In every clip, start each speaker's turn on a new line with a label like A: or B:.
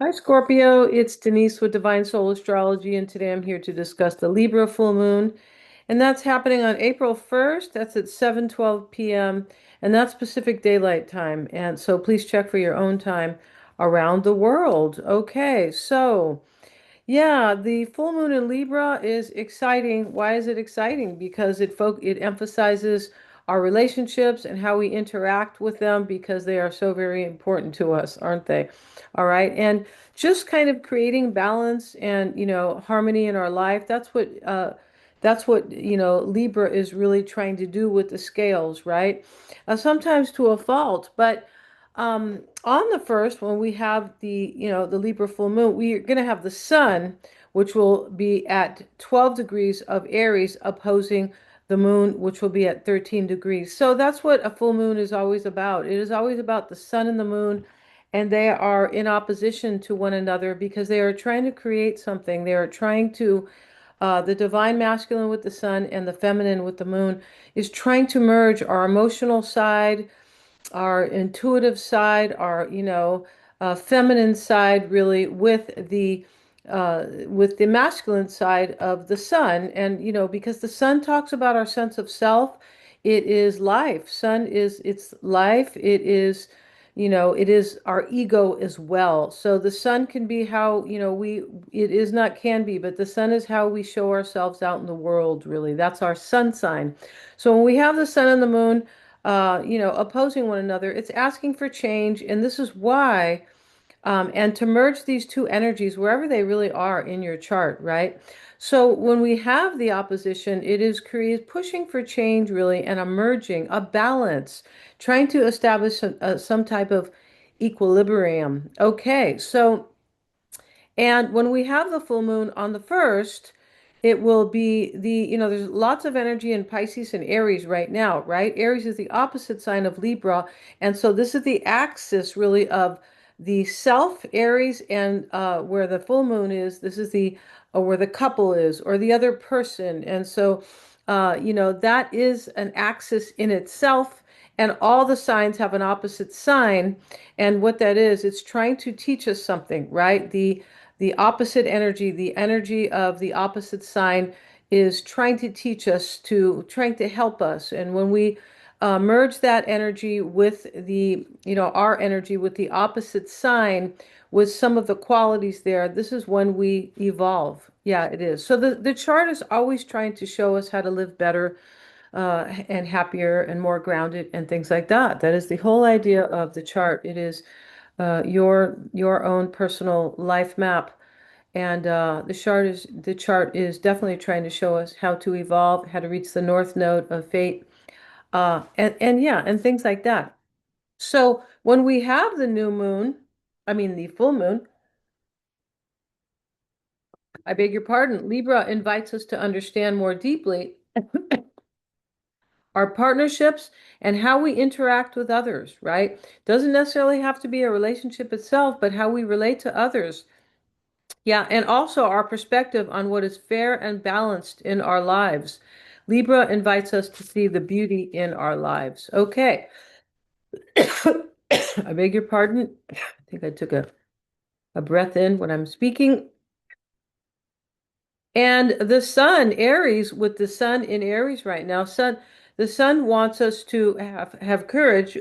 A: Hi, Scorpio. It's Denise with Divine Soul Astrology, and today I'm here to discuss the Libra full moon. And that's happening on April 1st. That's at 7:12 p.m., and that's Pacific Daylight Time. And so please check for your own time around the world. Okay, so yeah, the full moon in Libra is exciting. Why is it exciting? Because it emphasizes our relationships and how we interact with them because they are so very important to us, aren't they? All right. And just kind of creating balance and, harmony in our life. That's what Libra is really trying to do with the scales, right? Sometimes to a fault, but on the first, when we have the Libra full moon, we are going to have the sun, which will be at 12 degrees of Aries, opposing the moon, which will be at 13 degrees. So that's what a full moon is always about. It is always about the sun and the moon, and they are in opposition to one another because they are trying to create something. They are trying to, the divine masculine with the sun and the feminine with the moon is trying to merge our emotional side, our intuitive side, our feminine side, really, with the masculine side of the sun. And because the sun talks about our sense of self, it is life. Sun is it's life. It is our ego as well. So the sun can be how, it is not can be, but the sun is how we show ourselves out in the world, really. That's our sun sign. So when we have the sun and the moon, opposing one another, it's asking for change. And this is why, and to merge these two energies wherever they really are in your chart, right? So when we have the opposition, it is pushing for change, really, and a merging, a balance, trying to establish some type of equilibrium. Okay, so, and when we have the full moon on the first, it will be there's lots of energy in Pisces and Aries right now, right? Aries is the opposite sign of Libra. And so this is the axis really of the self, Aries, and where the full moon is, this is the where the couple is, or the other person. And so, that is an axis in itself. And all the signs have an opposite sign. And what that is, it's trying to teach us something, right? The opposite energy, the energy of the opposite sign is trying to teach us trying to help us. And when we merge that energy with our energy with the opposite sign, with some of the qualities there, this is when we evolve. Yeah, it is. So the chart is always trying to show us how to live better, and happier and more grounded and things like that. That is the whole idea of the chart. It is your own personal life map. And the chart is definitely trying to show us how to evolve, how to reach the north node of fate, and yeah, and things like that. So when we have the new moon, I mean the full moon, I beg your pardon, Libra invites us to understand more deeply our partnerships and how we interact with others, right? Doesn't necessarily have to be a relationship itself, but how we relate to others. Yeah, and also our perspective on what is fair and balanced in our lives. Libra invites us to see the beauty in our lives. Okay. I beg your pardon. I think I took a breath in when I'm speaking. And the sun, Aries, with the sun in Aries right now, the sun wants us to have courage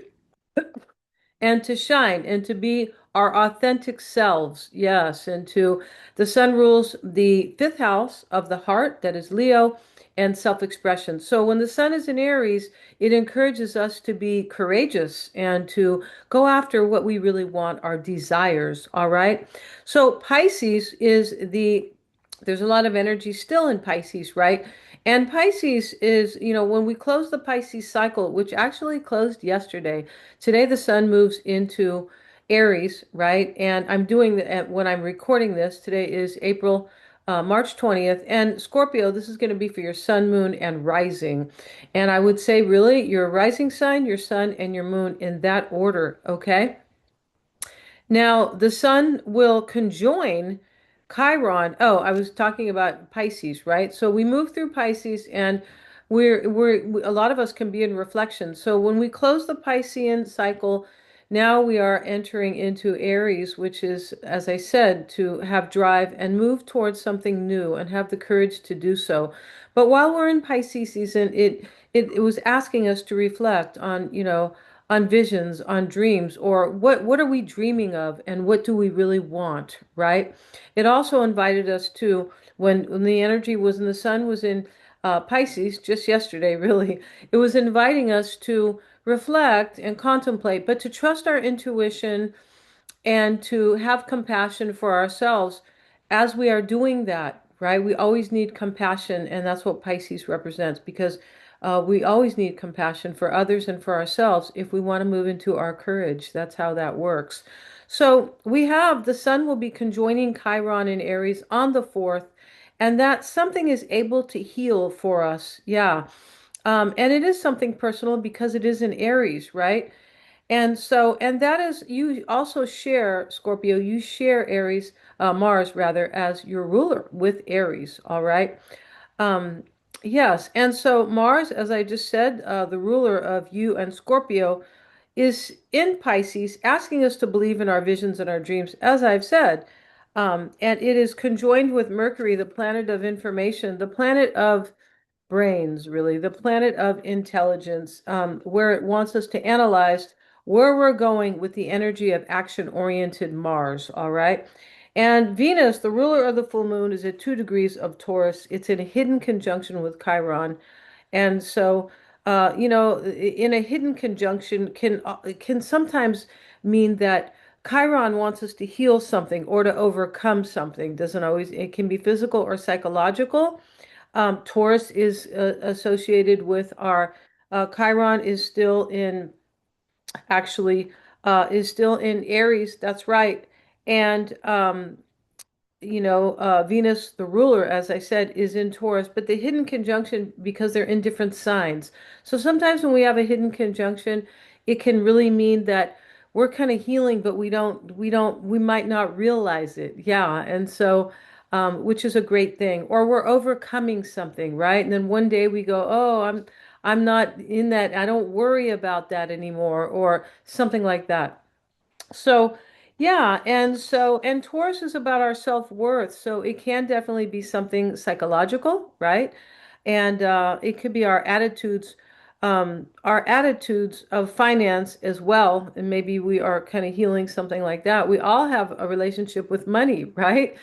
A: and to shine and to be our authentic selves. Yes, and to the sun rules the fifth house of the heart, that is Leo, and self-expression. So when the sun is in Aries, it encourages us to be courageous and to go after what we really want, our desires. All right. So Pisces is there's a lot of energy still in Pisces, right? And Pisces is, when we close the Pisces cycle, which actually closed yesterday, today the sun moves into Aries, right? And I'm doing that when I'm recording this. Today is March 20th. And Scorpio, this is going to be for your sun, moon, and rising. And I would say really your rising sign, your sun, and your moon in that order, okay? Now, the sun will conjoin Chiron. Oh, I was talking about Pisces, right? So we move through Pisces and a lot of us can be in reflection. So when we close the Piscean cycle, Now we are entering into Aries, which is, as I said, to have drive and move towards something new and have the courage to do so. But while we're in Pisces season, it was asking us to reflect on, on visions, on dreams, or what are we dreaming of and what do we really want, right? It also invited us to, when the energy was in the sun was in Pisces just yesterday, really, it was inviting us to reflect and contemplate, but to trust our intuition and to have compassion for ourselves as we are doing that, right? We always need compassion, and that's what Pisces represents because we always need compassion for others and for ourselves if we want to move into our courage. That's how that works. So we have the sun will be conjoining Chiron in Aries on the 4th, and that something is able to heal for us. Yeah. And it is something personal because it is in Aries, right? And so, and that is, you also share, Scorpio, you share Aries, Mars rather, as your ruler with Aries, all right? Um, yes, and so Mars, as I just said, the ruler of you and Scorpio, is in Pisces, asking us to believe in our visions and our dreams, as I've said. And it is conjoined with Mercury, the planet of information, the planet of brains, really, the planet of intelligence, where it wants us to analyze where we're going with the energy of action-oriented Mars, all right? And Venus, the ruler of the full moon, is at 2 degrees of Taurus. It's in a hidden conjunction with Chiron. And so, in a hidden conjunction can sometimes mean that Chiron wants us to heal something or to overcome something. Doesn't always, it can be physical or psychological. Taurus is associated with our Chiron is still in actually is still in Aries. That's right. And Venus, the ruler, as I said, is in Taurus, but the hidden conjunction because they're in different signs. So sometimes when we have a hidden conjunction, it can really mean that we're kind of healing, but we might not realize it. Yeah. And so, which is a great thing. Or we're overcoming something, right? And then one day we go, oh, I'm not in that. I don't worry about that anymore, or something like that. So, yeah, and Taurus is about our self-worth. So it can definitely be something psychological, right? And it could be our attitudes of finance as well. And maybe we are kind of healing something like that. We all have a relationship with money, right?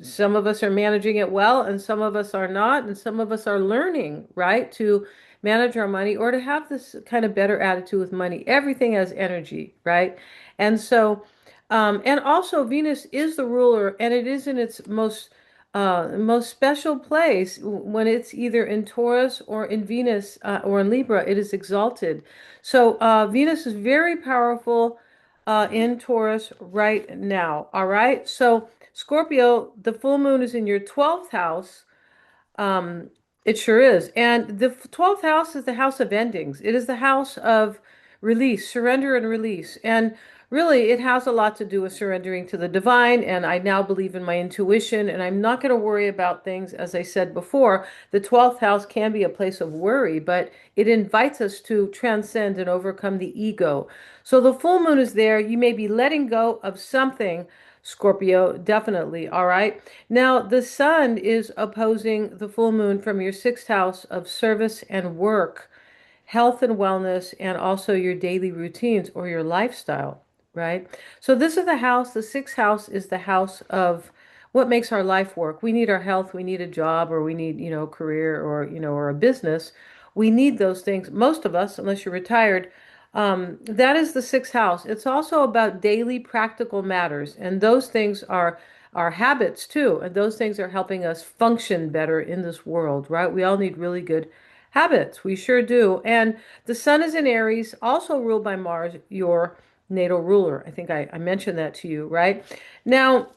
A: Some of us are managing it well, and some of us are not, and some of us are learning, right, to manage our money or to have this kind of better attitude with money. Everything has energy, right? And so, and also Venus is the ruler, and it is in its most special place when it's either in Taurus or in Venus or in Libra. It is exalted. So Venus is very powerful in Taurus right now. All right. So Scorpio, the full moon is in your 12th house. Um, it sure is. And the 12th house is the house of endings. It is the house of release, surrender and release. And really, it has a lot to do with surrendering to the divine. And I now believe in my intuition, and I'm not going to worry about things. As I said before, the 12th house can be a place of worry, but it invites us to transcend and overcome the ego. So the full moon is there. You may be letting go of something, Scorpio, definitely. All right. Now, the sun is opposing the full moon from your 6th house of service and work, health and wellness, and also your daily routines or your lifestyle, right? So this is the 6th house is the house of what makes our life work. We need our health, we need a job, or we need, career or, or a business. We need those things. Most of us, unless you're retired, that is the 6th house. It's also about daily practical matters, and those things are our habits too, and those things are helping us function better in this world, right? We all need really good habits. We sure do. And the sun is in Aries, also ruled by Mars, your natal ruler. I think I mentioned that to you, right? Now,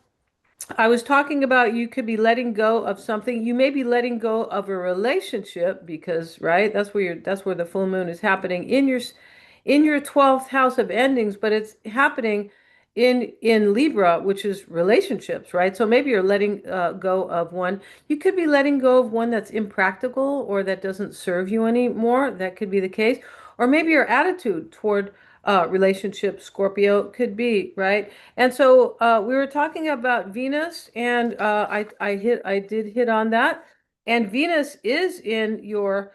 A: I was talking about you could be letting go of something. You may be letting go of a relationship because, right, that's where the full moon is happening in your 12th house of endings, but it's happening in Libra, which is relationships, right? So maybe you're letting go of one. You could be letting go of one that's impractical or that doesn't serve you anymore. That could be the case. Or maybe your attitude toward relationship Scorpio could be, right? And so we were talking about Venus, and I did hit on that. And Venus is in your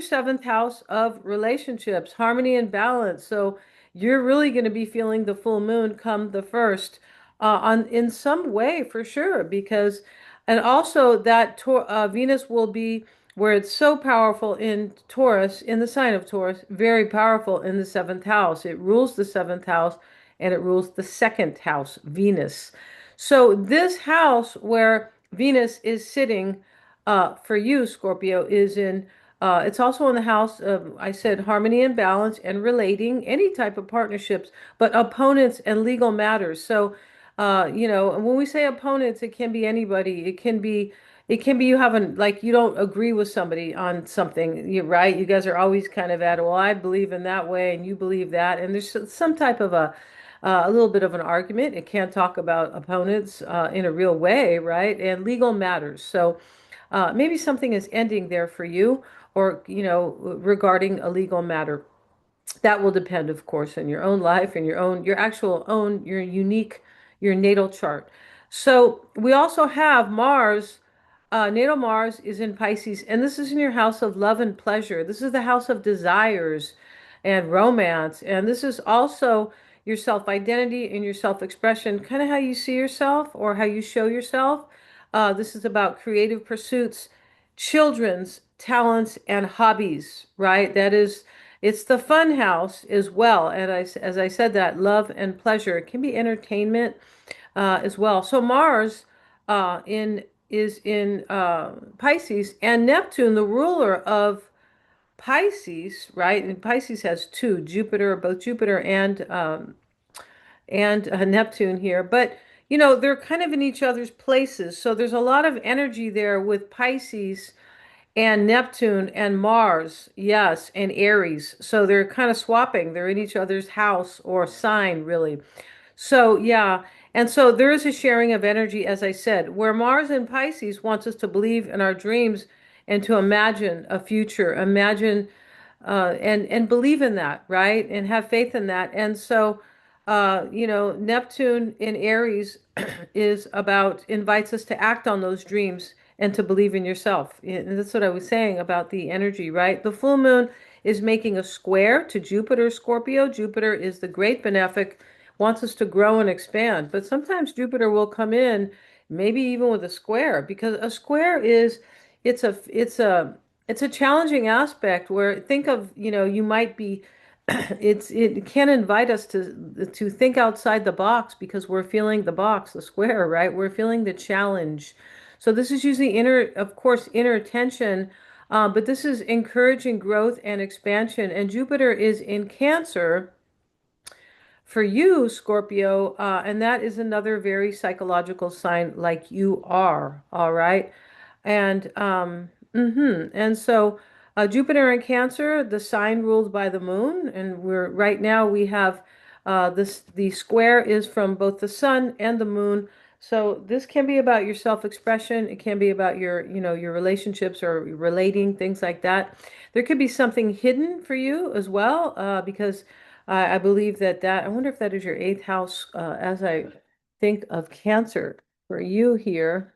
A: seventh house of relationships, harmony and balance. So you're really going to be feeling the full moon come the first on in some way for sure, because and also that Venus will be where it's so powerful in Taurus, in the sign of Taurus, very powerful in the seventh house. It rules the seventh house and it rules the second house, Venus. So this house where Venus is sitting for you, Scorpio, is in it's also in the house of, I said, harmony and balance and relating, any type of partnerships, but opponents and legal matters. So, and when we say opponents, it can be anybody. It can be you haven't, like, you don't agree with somebody on something, right? You guys are always kind of at, well, I believe in that way and you believe that. And there's some type of a little bit of an argument. It can't talk about opponents in a real way, right? And legal matters. So, maybe something is ending there for you, or, regarding a legal matter. That will depend, of course, on your own life and your actual own, your unique, your natal chart. So we also have Mars. Natal Mars is in Pisces, and this is in your house of love and pleasure. This is the house of desires and romance, and this is also your self-identity and your self-expression, kind of how you see yourself or how you show yourself. This is about creative pursuits, children's talents, and hobbies, right? It's the fun house as well. And as I said, that love and pleasure, it can be entertainment as well. So Mars in is in Pisces, and Neptune, the ruler of Pisces, right? And Pisces has two, Jupiter, both Jupiter and Neptune here. But they're kind of in each other's places. So there's a lot of energy there with Pisces and Neptune and Mars, yes, and Aries. So they're kind of swapping. They're in each other's house or sign, really. So, yeah. And so there is a sharing of energy, as I said, where Mars in Pisces wants us to believe in our dreams and to imagine a future, imagine and believe in that, right? And have faith in that. And so, Neptune in Aries is about invites us to act on those dreams and to believe in yourself. And that's what I was saying about the energy, right? The full moon is making a square to Jupiter, Scorpio. Jupiter is the great benefic, wants us to grow and expand. But sometimes Jupiter will come in, maybe even with a square, because a square is it's a it's a it's a challenging aspect where think of, you might be it can invite us to think outside the box because we're feeling the box, the square, right? We're feeling the challenge. So this is usually of course, inner tension, but this is encouraging growth and expansion. And Jupiter is in Cancer for you, Scorpio, and that is another very psychological sign, like you are, all right? And so Jupiter in Cancer, the sign ruled by the moon, and we're right now we have the square is from both the sun and the moon. So this can be about your self-expression. It can be about your relationships or relating, things like that. There could be something hidden for you as well, because I believe I wonder if that is your eighth house, as I think of Cancer for you here.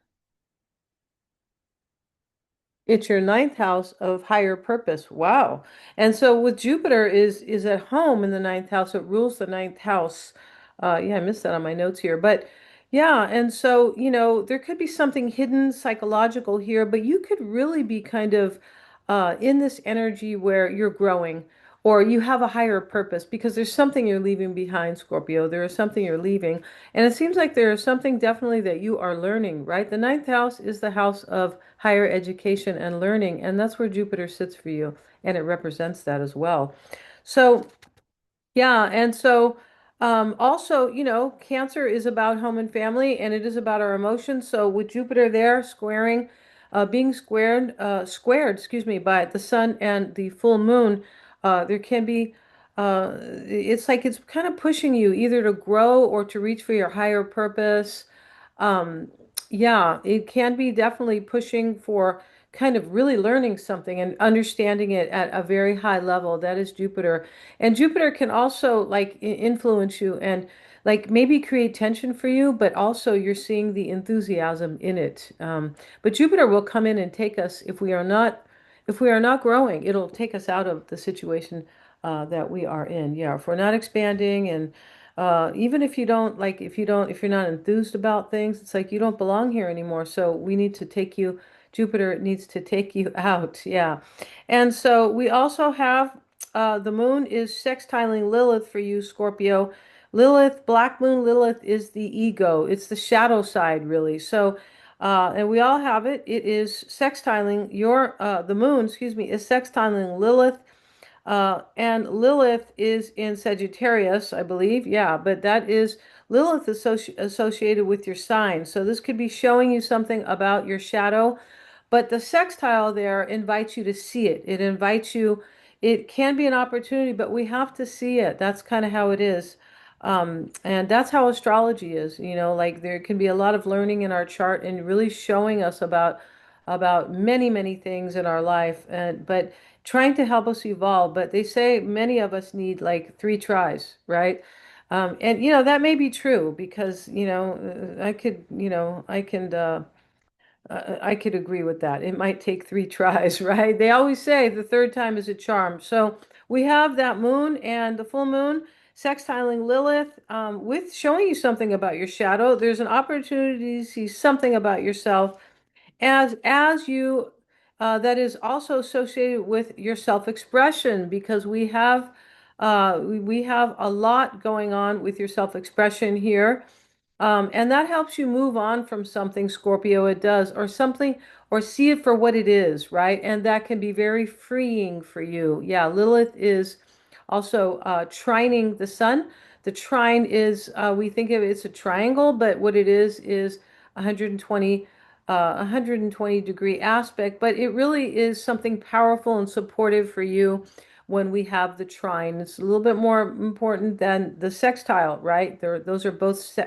A: It's your ninth house of higher purpose. Wow. And so with Jupiter is at home in the ninth house. It rules the ninth house. Yeah, I missed that on my notes here. But yeah, and so, there could be something hidden psychological here, but you could really be kind of in this energy where you're growing or you have a higher purpose because there's something you're leaving behind, Scorpio. There is something you're leaving. And it seems like there is something definitely that you are learning, right? The ninth house is the house of higher education and learning, and that's where Jupiter sits for you, and it represents that as well. So, yeah, and so also, Cancer is about home and family, and it is about our emotions. So with Jupiter there being squared, excuse me, by the sun and the full moon, there can be, it's like it's kind of pushing you either to grow or to reach for your higher purpose. Um, yeah, it can be definitely pushing for kind of really learning something and understanding it at a very high level. That is Jupiter. And Jupiter can also like influence you and like maybe create tension for you, but also you're seeing the enthusiasm in it. But Jupiter will come in and take us if we are not growing, it'll take us out of the situation that we are in. Yeah, if we're not expanding and even if you don't like, if you're not enthused about things, it's like you don't belong here anymore. So we need to take you, Jupiter needs to take you out. Yeah. And so we also have the moon is sextiling Lilith for you, Scorpio. Lilith, Black Moon Lilith is the ego. It's the shadow side, really. So, and we all have it. It is sextiling the moon, excuse me, is sextiling Lilith, and Lilith is in Sagittarius, I believe. Yeah, but that is Lilith associated with your sign. So this could be showing you something about your shadow, but the sextile there invites you to see it. It invites you, it can be an opportunity, but we have to see it. That's kind of how it is. And that's how astrology is, like there can be a lot of learning in our chart and really showing us about many, many things in our life. And but trying to help us evolve. But they say many of us need like three tries, right? And that may be true because I could I could agree with that. It might take three tries, right? They always say the third time is a charm. So we have that moon and the full moon sextiling Lilith, with showing you something about your shadow. There's an opportunity to see something about yourself as you that is also associated with your self-expression because we have a lot going on with your self-expression here, and that helps you move on from something, Scorpio. It does, or something, or see it for what it is, right? And that can be very freeing for you. Yeah, Lilith is also trining the sun. The trine is, we think of it, it's a triangle, but what it is 120, 120-degree aspect. But it really is something powerful and supportive for you when we have the trine. It's a little bit more important than the sextile, right? Those are both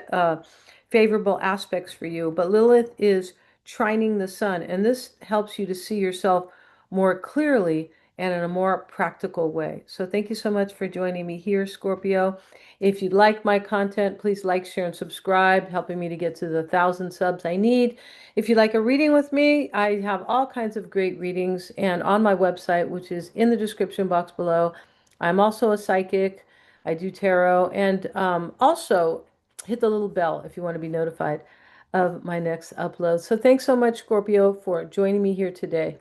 A: favorable aspects for you. But Lilith is trining the sun, and this helps you to see yourself more clearly and in a more practical way. So thank you so much for joining me here, Scorpio. If you like my content, please like, share, and subscribe, helping me to get to the 1,000 subs I need. If you like a reading with me, I have all kinds of great readings and on my website, which is in the description box below. I'm also a psychic. I do tarot, and also hit the little bell if you want to be notified of my next upload. So thanks so much, Scorpio, for joining me here today.